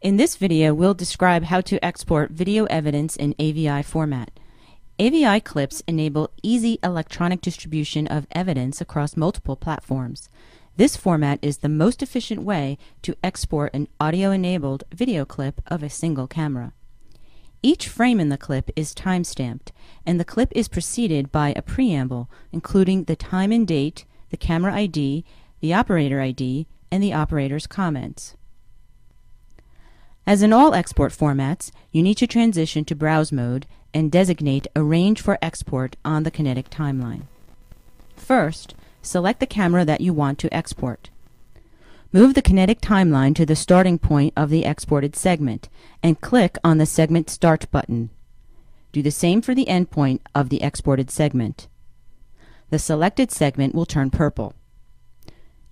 In this video, we'll describe how to export video evidence in AVI format. AVI clips enable easy electronic distribution of evidence across multiple platforms. This format is the most efficient way to export an audio-enabled video clip of a single camera. Each frame in the clip is time-stamped, and the clip is preceded by a preamble, including the time and date, the camera ID, the operator ID, and the operator's comments. As in all export formats, you need to transition to browse mode and designate a range for export on the kinetic timeline. First, select the camera that you want to export. Move the kinetic timeline to the starting point of the exported segment and click on the Segment Start button. Do the same for the endpoint of the exported segment. The selected segment will turn purple.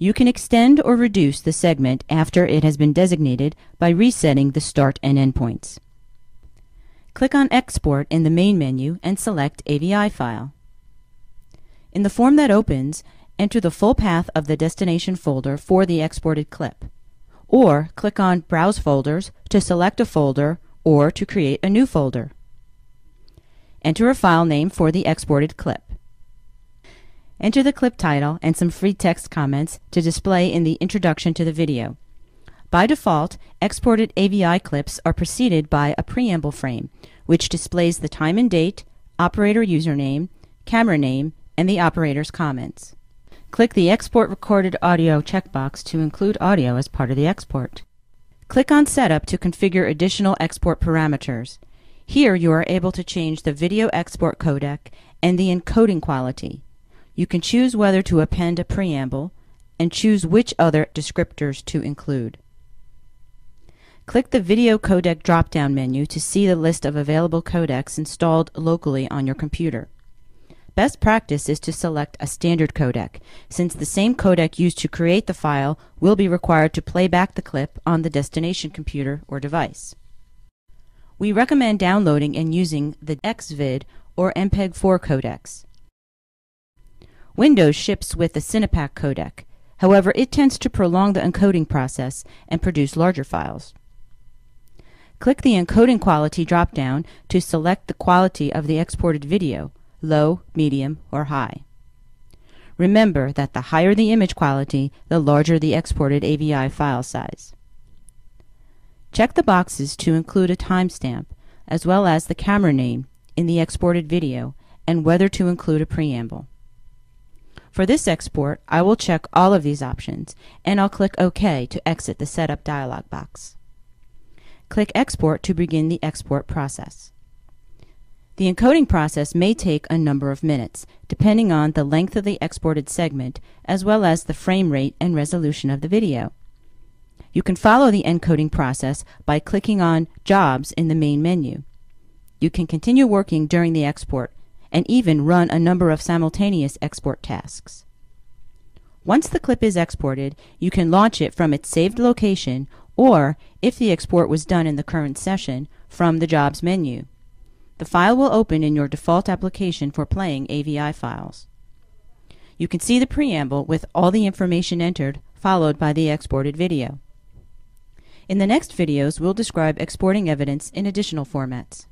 You can extend or reduce the segment after it has been designated by resetting the start and end points. Click on Export in the main menu and select AVI file. In the form that opens, enter the full path of the destination folder for the exported clip, or click on Browse Folders to select a folder or to create a new folder. Enter a file name for the exported clip. Enter the clip title and some free text comments to display in the introduction to the video. By default, exported AVI clips are preceded by a preamble frame, which displays the time and date, operator username, camera name, and the operator's comments. Click the Export Recorded Audio checkbox to include audio as part of the export. Click on Setup to configure additional export parameters. Here you are able to change the video export codec and the encoding quality. You can choose whether to append a preamble and choose which other descriptors to include. Click the Video Codec drop-down menu to see the list of available codecs installed locally on your computer. Best practice is to select a standard codec, since the same codec used to create the file will be required to play back the clip on the destination computer or device. We recommend downloading and using the XVID or MPEG-4 codecs. Windows ships with the Cinepack codec. However, it tends to prolong the encoding process and produce larger files. Click the Encoding Quality drop-down to select the quality of the exported video, low, medium, or high. Remember that the higher the image quality, the larger the exported AVI file size. Check the boxes to include a timestamp, as well as the camera name in the exported video, and whether to include a preamble. For this export, I will check all of these options, and I'll click OK to exit the Setup dialog box. Click Export to begin the export process. The encoding process may take a number of minutes, depending on the length of the exported segment, as well as the frame rate and resolution of the video. You can follow the encoding process by clicking on Jobs in the main menu. You can continue working during the export, and even run a number of simultaneous export tasks. Once the clip is exported, you can launch it from its saved location, or, if the export was done in the current session, from the Jobs menu. The file will open in your default application for playing AVI files. You can see the preamble with all the information entered, followed by the exported video. In the next videos, we'll describe exporting evidence in additional formats.